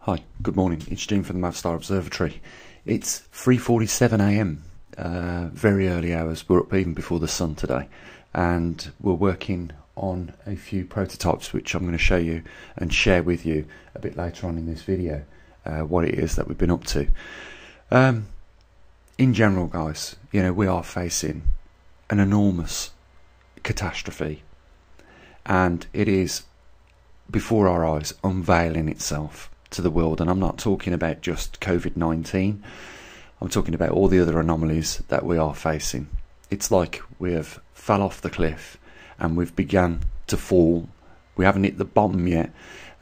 Hi, good morning. It's Jim from the maverickstar Observatory. It's 3:47 a.m. Very early hours. We're up even before the sun today, and we're working on a few prototypes which I'm going to show you and share with you a bit later on in this video. What it is that we've been up to. In general, guys, we are facing an enormous catastrophe, and it is before our eyes unveiling itself to the world. And I'm not talking about just COVID-19, I'm talking about all the other anomalies that we are facing. It's like we have fell off the cliff and we've begun to fall. We haven't hit the bottom yet,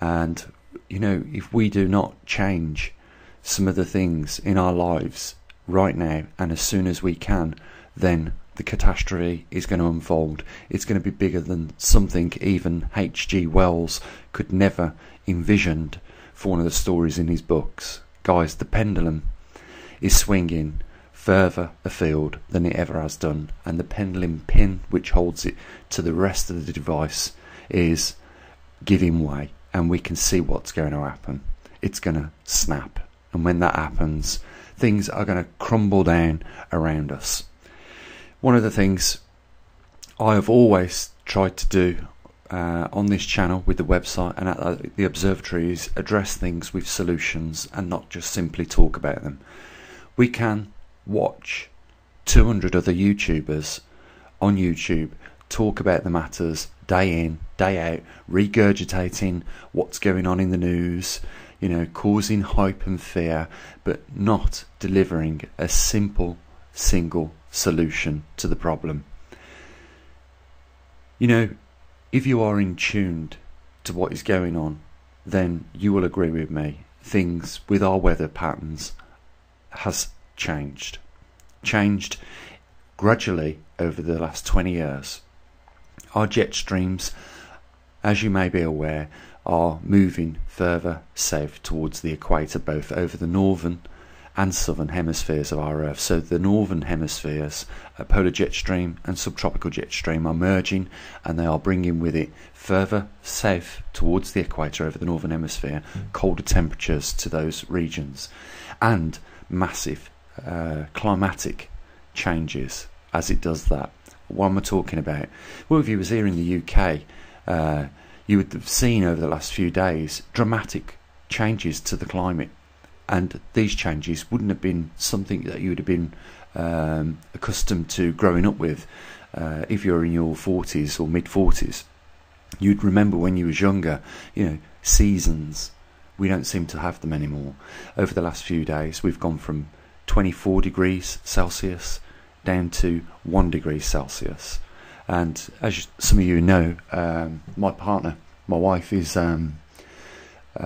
and if we do not change some of the things in our lives right now and as soon as we can, then the catastrophe is going to unfold. It's going to be bigger than something even H.G. Wells could never envisioned for one of the stories in his books. Guys, the pendulum is swinging further afield than it ever has done, and the pendulum pin which holds it to the rest of the device is giving way, and we can see what's going to happen. It's going to snap, and when that happens, things are going to crumble down around us. One of the things I have always tried to do on this channel with the website and at the observatory is address things with solutions and not just simply talk about them. We can watch 200 other YouTubers on YouTube talk about the matters day in, day out, regurgitating what's going on in the news, causing hype and fear, but not delivering a simple, single solution to the problem. If you are in tuned to what is going on, then you will agree with me. Things with our weather patterns has changed gradually over the last 20 years. Our jet streams, as you may be aware, are moving further south towards the equator, both over the northern and southern hemispheres of our Earth. So the northern hemispheres, polar jet stream and subtropical jet stream, are merging, and they are bringing with it further south towards the equator over the northern hemisphere colder temperatures to those regions, and massive climatic changes as it does that. What am I talking about? Well, if you was here in the UK, you would have seen over the last few days dramatic changes to the climate. And these changes wouldn't have been something that you would have been accustomed to growing up with if you're in your 40s or mid-40s. You'd remember when you was younger, seasons. We don't seem to have them anymore. Over the last few days, we've gone from 24 degrees Celsius down to 1 degree Celsius. And as some of you know, my partner, my wife, is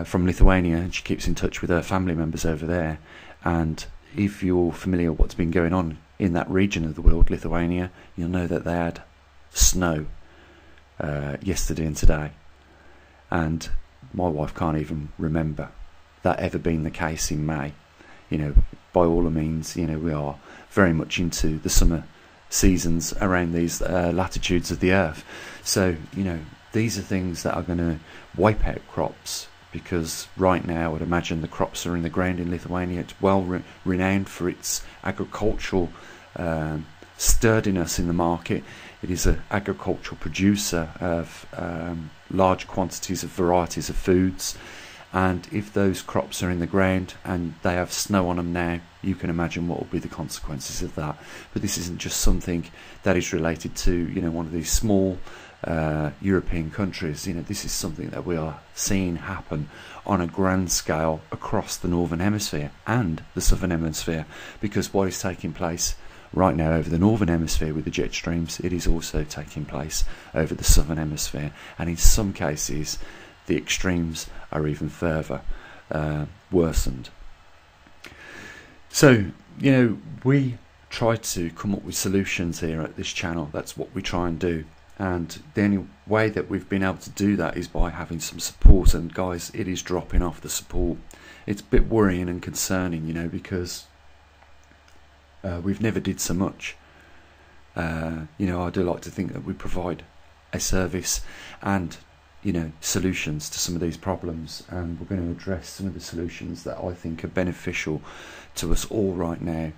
from Lithuania, and she keeps in touch with her family members over there. And if you're familiar with what's been going on in that region of the world, Lithuania, you'll know that they had snow yesterday and today, and my wife can't even remember that ever being the case in May. By all means, we are very much into the summer seasons around these latitudes of the earth. So these are things that are going to wipe out crops, because right now I would imagine the crops are in the ground in Lithuania. It's well renowned for its agricultural sturdiness in the market. It is an agricultural producer of large quantities of varieties of foods, and if those crops are in the ground and they have snow on them now, you can imagine what will be the consequences of that. But this isn't just something that is related to one of these small European countries. This is something that we are seeing happen on a grand scale across the northern hemisphere and the southern hemisphere, because what is taking place right now over the northern hemisphere with the jet streams, it is also taking place over the southern hemisphere, and in some cases the extremes are even further worsened. So we try to come up with solutions here at this channel. That's what we try and do. And the only way that we've been able to do that is by having some support. And guys, it is dropping off, the support. It's a bit worrying and concerning, because we've never did so much. I do like to think that we provide a service, and solutions to some of these problems, and we're going to address some of the solutions that I think are beneficial to us all right now.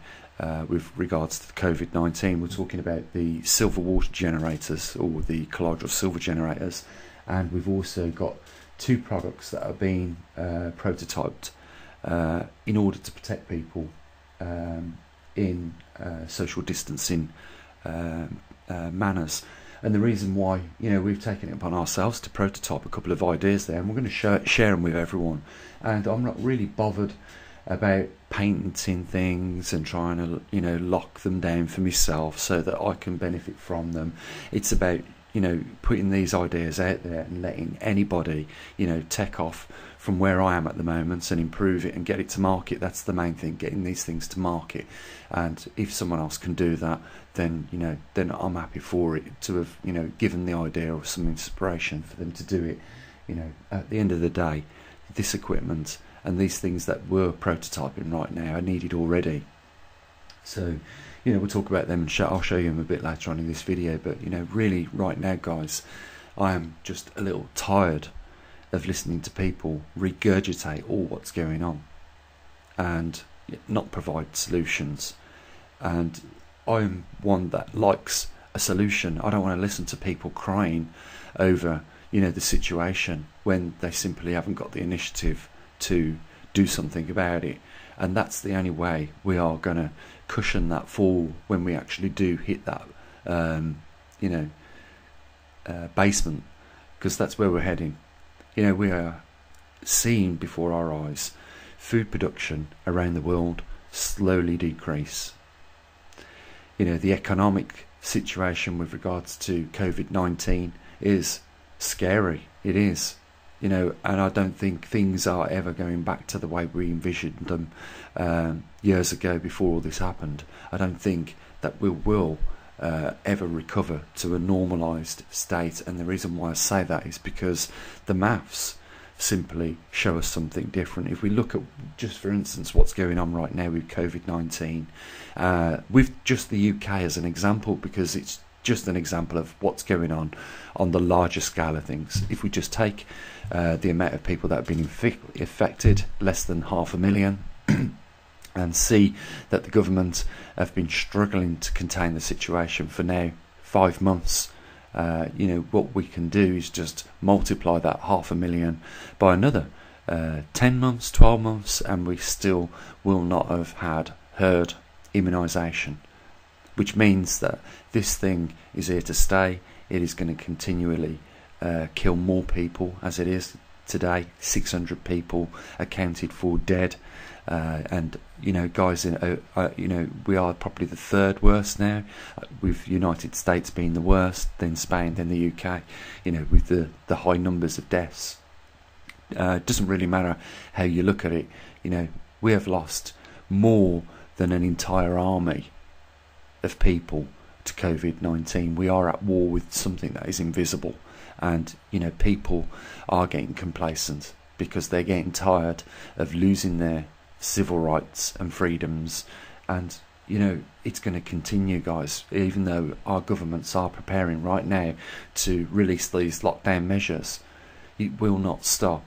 With regards to the COVID-19, we're talking about the silver water generators, or the colloidal silver generators, and we've also got 2 products that are being prototyped in order to protect people in social distancing manners. And the reason why, we've taken it upon ourselves to prototype a couple of ideas there, and we're going to share them with everyone. And I'm not really bothered about patenting things and trying to, lock them down for myself so that I can benefit from them. It's about, putting these ideas out there and letting anybody, take off from where I am at the moment and improve it and get it to market. That's the main thing, getting these things to market. And if someone else can do that, then then I'm happy for it to have given the idea or some inspiration for them to do it. At the end of the day, this equipment and these things that we're prototyping right now are needed already. So we'll talk about them, and I'll show you them a bit later on in this video. But really right now, guys, I am just a little tired of listening to people regurgitate all what's going on and not provide solutions. And I'm one that likes a solution. I don't want to listen to people crying over the situation when they simply haven't got the initiative to do something about it. And that's the only way we are going to cushion that fall when we actually do hit that basement, because that's where we're heading. We are seeing before our eyes food production around the world slowly decrease. The economic situation with regards to COVID-19 is scary. It is. And I don't think things are ever going back to the way we envisioned them years ago before all this happened. I don't think that we will ever recover to a normalised state, and the reason why I say that is because the maths simply show us something different. If we look at, just for instance, what's going on right now with COVID-19, with just the UK as an example, because it's just an example of what's going on the larger scale of things. If we just take the amount of people that have been affected, less than 500,000, and see that the government have been struggling to contain the situation for now 5 months, what we can do is just multiply that 500,000 by another 10 months, 12 months, and we still will not have had herd immunisation, which means that this thing is here to stay. It is going to continually kill more people, as it is today. 600 people accounted for dead, and guys, we are probably the 3rd worst now, with United States being the worst, then Spain, then the UK. With the high numbers of deaths. Doesn't really matter how you look at it. We have lost more than an entire army of people to COVID-19. We are at war with something that is invisible, and people are getting complacent because they're getting tired of losing their civil rights and freedoms. And it's going to continue, guys, even though our governments are preparing right now to release these lockdown measures. It will not stop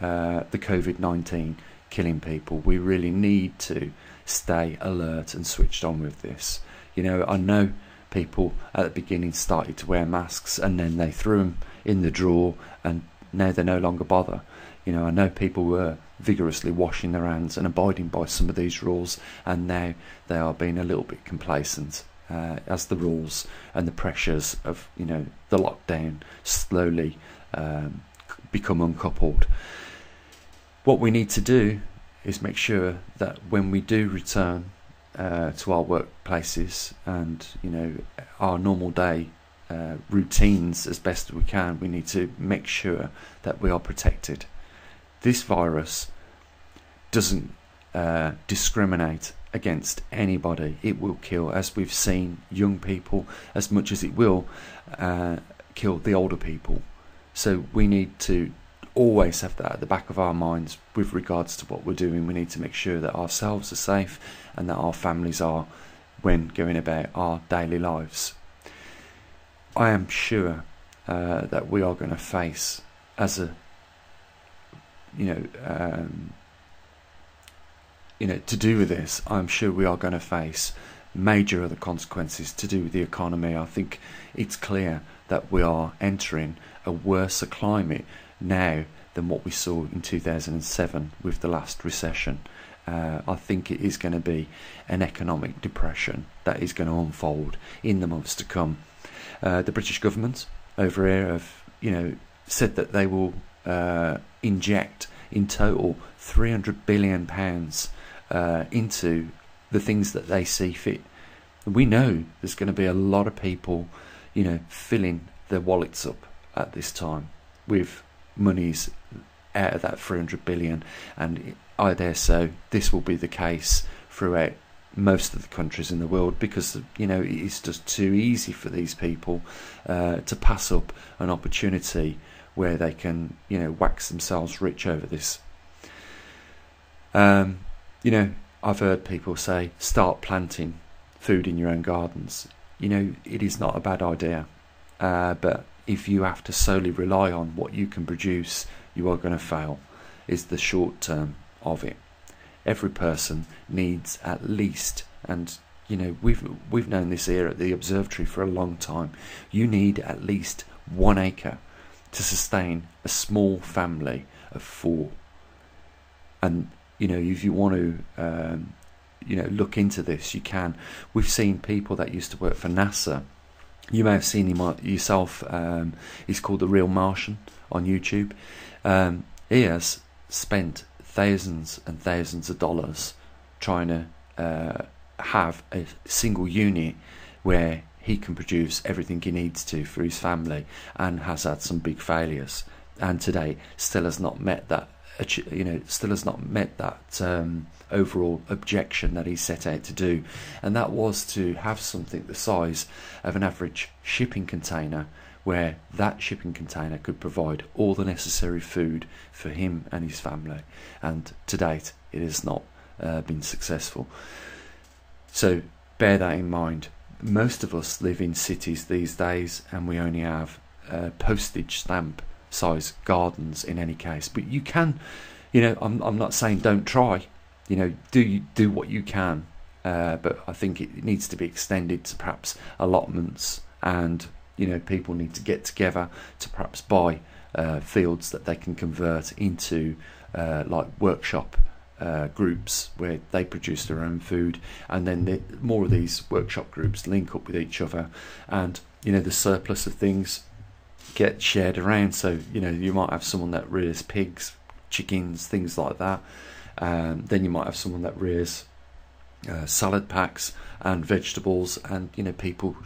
the COVID-19 killing people. We really need to stay alert and switched on with this. I know people at the beginning started to wear masks, and then they threw them in the drawer, and now they no longer bother. I know people were vigorously washing their hands and abiding by some of these rules, and now they are being a little bit complacent as the rules and the pressures of the lockdown slowly become uncoupled. What we need to do is make sure that when we do return to our workplaces and our normal day routines as best as we can, we need to make sure that we are protected. This virus doesn't discriminate against anybody. It will kill, as we've seen, young people as much as it will kill the older people. So we need to always have that at the back of our minds with regards to what we're doing. We need to make sure that ourselves are safe and that our families are when going about our daily lives. I am sure that we are going to face as a, to do with this. I'm sure we are going to face major other consequences to do with the economy. I think it's clear that we are entering a worse climate now than what we saw in 2007 with the last recession. I think it is going to be an economic depression that is going to unfold in the months to come. The British government over here have, said that they will inject in total £300 billion into the things that they see fit. We know there's going to be a lot of people, filling their wallets up at this time with monies out of that 300 billion, and I dare say this will be the case throughout most of the countries in the world, because it's just too easy for these people to pass up an opportunity where they can wax themselves rich over this. I've heard people say start planting food in your own gardens. It is not a bad idea, but if you have to solely rely on what you can produce, you are going to fail, is the short term of it. Every person needs at least, and we've known this here at the observatory for a long time, you need at least 1 acre to sustain a small family of 4. And if you want to look into this, you can. We've seen people that used to work for NASA. You may have seen him yourself. He's called The Real Martian on YouTube. He has spent thousands and thousands of dollars trying to have a single unit where he can produce everything he needs to for his family, and has had some big failures, and today still has not met that overall objection that he set out to do, and that was to have something the size of an average shipping container, where that shipping container could provide all the necessary food for him and his family. And to date it has not been successful. So bear that in mind. Most of us live in cities these days, and we only have postage stamp size gardens in any case. But you can, I'm not saying don't try, do what you can, but I think it needs to be extended to perhaps allotments, and people need to get together to perhaps buy fields that they can convert into like workshop groups where they produce their own food, and then more of these workshop groups link up with each other, and the surplus of things get shared around. So you might have someone that rears pigs, chickens, things like that, then you might have someone that rears salad packs and vegetables, and people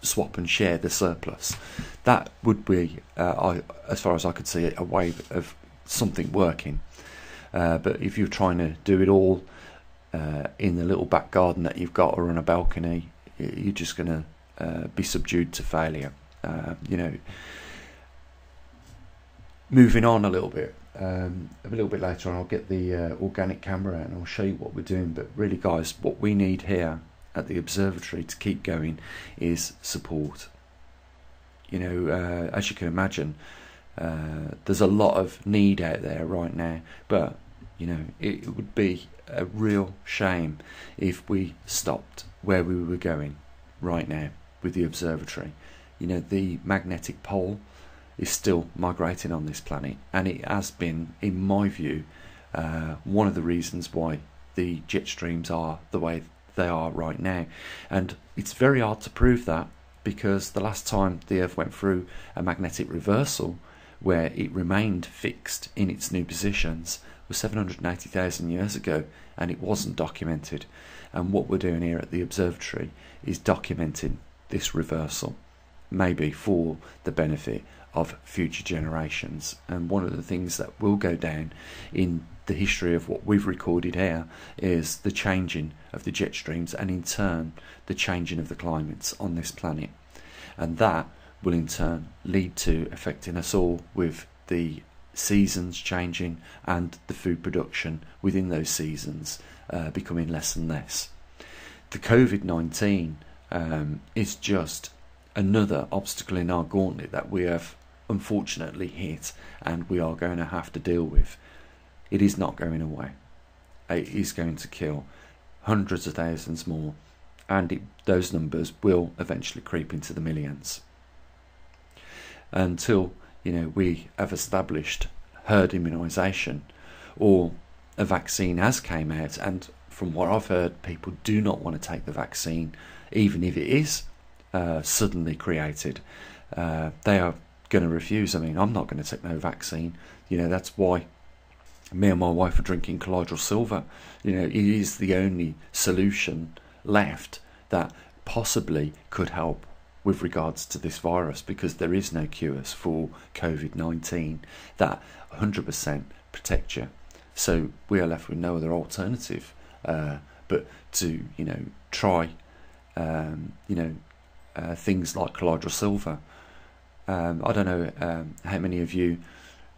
swap and share the surplus. That would be, as far as I could see it, a way of something working. But if you're trying to do it all in the little back garden that you've got, or on a balcony, you're just going to be subdued to failure. Moving on a little bit later on, I'll get the organic camera out and I'll show you what we're doing. But really, guys, what we need here at the observatory to keep going is support. As you can imagine, there's a lot of need out there right now, but it would be a real shame if we stopped where we were going right now with the observatory. The magnetic pole is still migrating on this planet, and it has been, in my view, one of the reasons why the jet streams are the way they are right now. And it's very hard to prove that, because the last time the Earth went through a magnetic reversal where it remained fixed in its new positions was 780,000 years ago, and it wasn't documented. And what we're doing here at the observatory is documenting this reversal, maybe for the benefit of future generations. And one of the things that will go down in the history of what we've recorded here is the changing of the jet streams, and in turn the changing of the climates on this planet, and that will in turn lead to affecting us all, with the seasons changing and the food production within those seasons becoming less and less. The COVID-19 is just another obstacle in our gauntlet that we have unfortunately hit and we are going to have to deal with. It is not going away. It is going to kill hundreds of thousands more, and those numbers will eventually creep into the millions. Until we have established herd immunisation, or a vaccine has came out, and from what I've heard, people do not want to take the vaccine, even if it is suddenly created. They are going to refuse. I mean, I'm not going to take no vaccine. That's why me and my wife are drinking colloidal silver. It is the only solution left that possibly could help with regards to this virus, because there is no cures for COVID-19 that 100% protect you. So we are left with no other alternative but to try things like colloidal silver. I don't know how many of you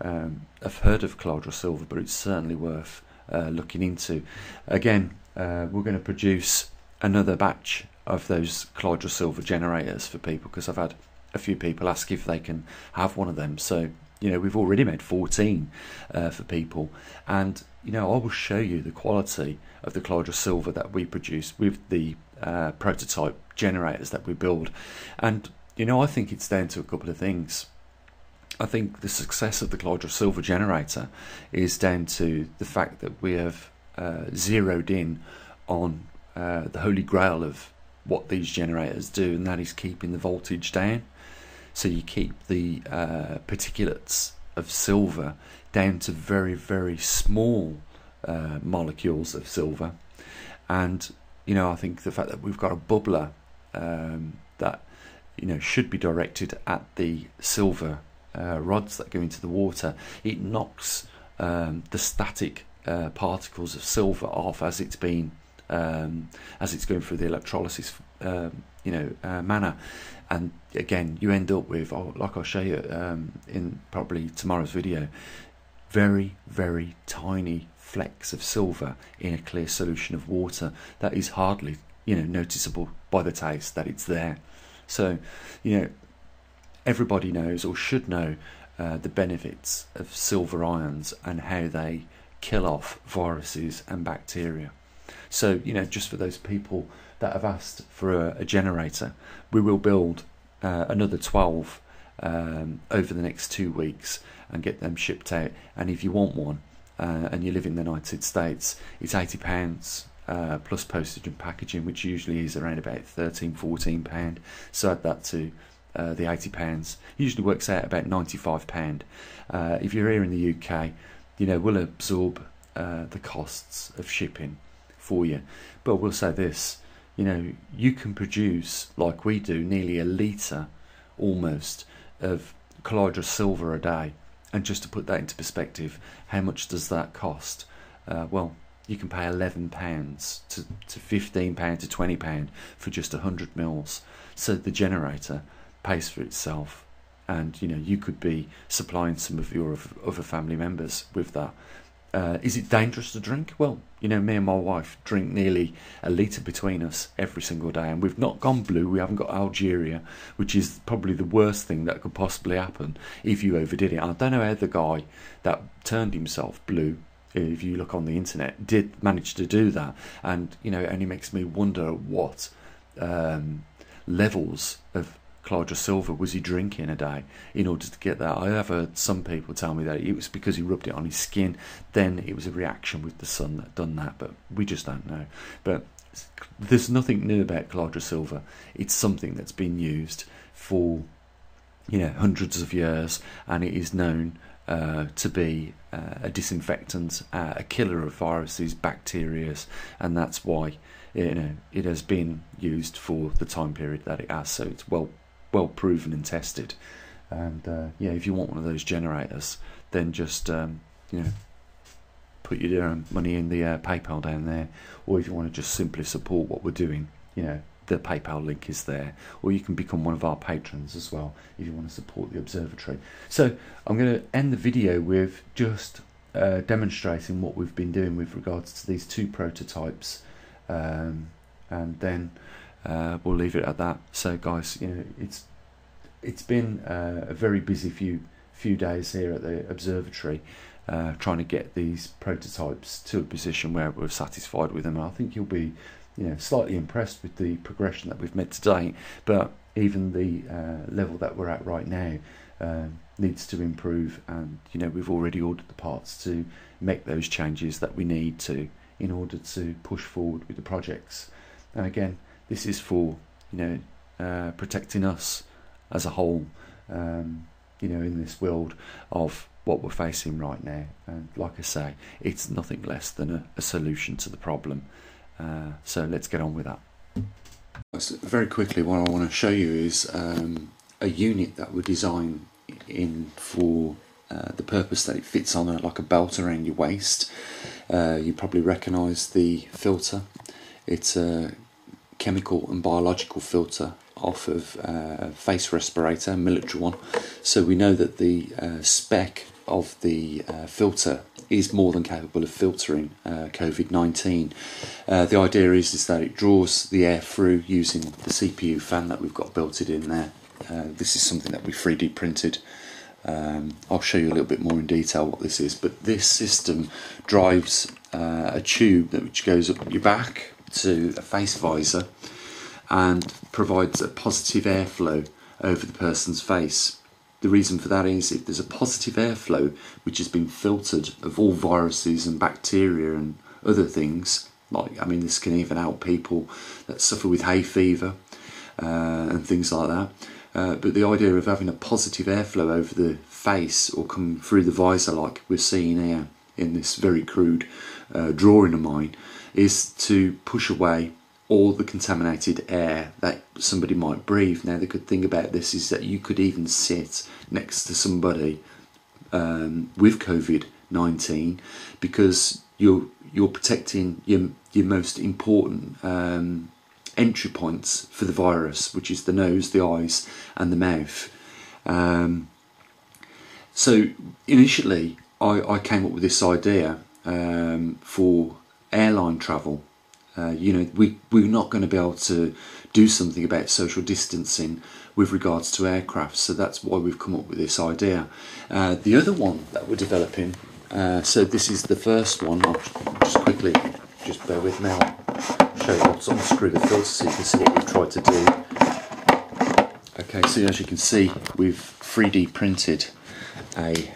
have heard of colloidal silver, but it's certainly worth looking into. Again, we're going to produce another batch of those colloidal silver generators for people, because I've had a few people ask if they can have one of them. So we've already made 14 for people, and I will show you the quality of the colloidal silver that we produce with the prototype generators that we build. And I think it's down to a couple of things. I think the success of the colloidal silver generator is down to the fact that we have zeroed in on the holy grail of what these generators do, and that is keeping the voltage down. So you keep the particulates of silver down to very, very small molecules of silver. And I think the fact that we've got a bubbler that should be directed at the silver rods that go into the water, it knocks the static particles of silver off as it's going through the electrolysis manner. And again, you end up with, like I'll show you in probably tomorrow's video, very, very tiny flecks of silver in a clear solution of water that is hardly noticeable by the taste that it's there. So everybody knows, or should know, the benefits of silver ions and how they kill off viruses and bacteria. So just for those people that have asked for a generator, we will build another 12 over the next 2 weeks and get them shipped out. And if you want one and you live in the United States, it's £80 plus postage and packaging, which usually is around about £13-14. So add that to the £80, usually works out about £95. If you're here in the UK, we'll absorb the costs of shipping for you. But we'll say this, you can produce, like we do, nearly a litre almost of colloidal silver a day. And just to put that into perspective, how much does that cost? Well, you can pay £11 to £15 to £20 for just 100 mils. So the generator pays for itself, and you could be supplying some of your other family members with that. Is it dangerous to drink? Well, me and my wife drink nearly a litre between us every single day, and we've not gone blue. We haven't got Algeria, which is probably the worst thing that could possibly happen if you overdid it. I don't know how the guy that turned himself blue, if you look on the internet, did manage to do that. And it only makes me wonder what levels of colloidal silver was he drinking a day in order to get that. I have heard some people tell me that it was because he rubbed it on his skin, then it was a reaction with the sun that done that, but we just don't know. But there's nothing new about colloidal silver. It's something that's been used for hundreds of years, and it is known to be a disinfectant, a killer of viruses, bacteria, and that's why it has been used for the time period that it has. So it's well proven and tested. And if you want one of those generators, then just put your money in the PayPal down there, or if you want to just simply support what we're doing, the PayPal link is there, or you can become one of our patrons as well if you want to support the observatory. So I'm going to end the video with just demonstrating what we've been doing with regards to these 2 prototypes, and then we'll leave it at that. So guys, it's it's been a very busy few days here at the observatory, trying to get these prototypes to a position where we're satisfied with them. And I think you'll be, slightly impressed with the progression that we've made today. But even the level that we're at right now needs to improve, and we've already ordered the parts to make those changes that we need to in order to push forward with the projects. And again, this is for protecting us as a whole, in this world of what we're facing right now. And like I say, it's nothing less than a solution to the problem. So let's get on with that. So very quickly, what I want to show you is a unit that we designed in for the purpose that it fits on like a belt around your waist. You probably recognise the filter. It's a chemical and biological filter off of a face respirator, a military one. So we know that the spec of the filter is more than capable of filtering COVID-19. The idea is that it draws the air through using the CPU fan that we've got built in there. This is something that we 3D printed. I'll show you a little bit more in detail what this is, but this system drives a tube which goes up your back to a face visor and provides a positive airflow over the person's face. The reason for that is if there's a positive airflow which has been filtered of all viruses and bacteria and other things, this can even help people that suffer with hay fever and things like that. But the idea of having a positive airflow over the face or coming through the visor like we're seeing here in this very crude drawing of mine is to push away all the contaminated air that somebody might breathe. Now the good thing about this is that you could even sit next to somebody with COVID-19 because you're protecting your most important entry points for the virus, which is the nose, the eyes and the mouth. So initially I came up with this idea for airline travel. We're not going to be able to do something about social distancing with regards to aircraft, so that's why we've come up with this idea. The other one that we're developing, so this is the first one. I'll just bear with me, I'll show you. I'll unscrew the filter so you can see what we've tried to do. Okay, so as you can see, we've 3D printed a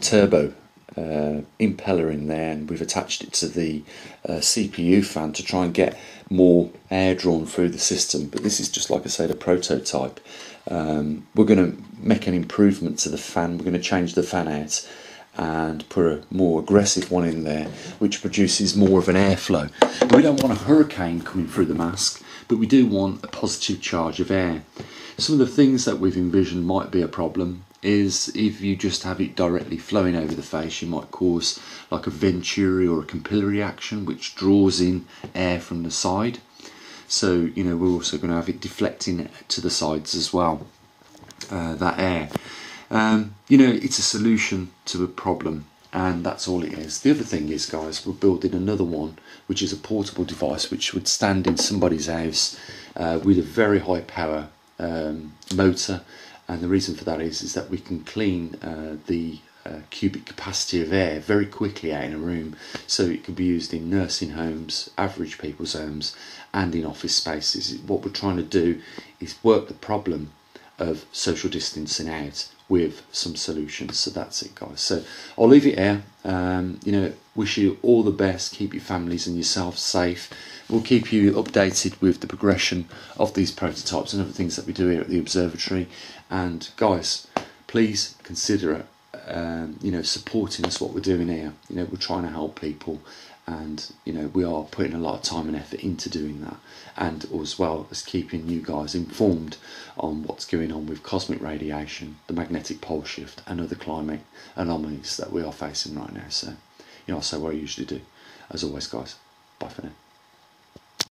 turbo impeller in there, and we've attached it to the CPU fan to try and get more air drawn through the system. But this is just, like I said, a prototype. We're going to make an improvement to the fan. We're going to change the fan out and put a more aggressive one in there which produces more of an airflow. We don't want a hurricane coming through the mask, but we do want a positive charge of air. Some of the things that we've envisioned might be a problem is if you just have it directly flowing over the face, you might cause like a venturi or a capillary action which draws in air from the side. So we're also going to have it deflecting to the sides as well, that air. It's a solution to a problem, and that's all it is. The other thing is, guys, we're building another one which is a portable device which would stand in somebody's house with a very high power motor. And the reason for that is that we can clean the cubic capacity of air very quickly out in a room, so it can be used in nursing homes, average people's homes and in office spaces. What we're trying to do is work the problem of social distancing out with some solutions. So that's it, guys. So I'll leave it here. Wish you all the best. Keep your families and yourself safe. We'll keep you updated with the progression of these prototypes and other things that we do here at the observatory. And guys, please consider supporting us, what we're doing here. We're trying to help people, and we are putting a lot of time and effort into doing that, and as well as keeping you guys informed on what's going on with cosmic radiation, the magnetic pole shift and other climate anomalies that we are facing right now. So I'll say what I usually do. As always, guys, bye for now.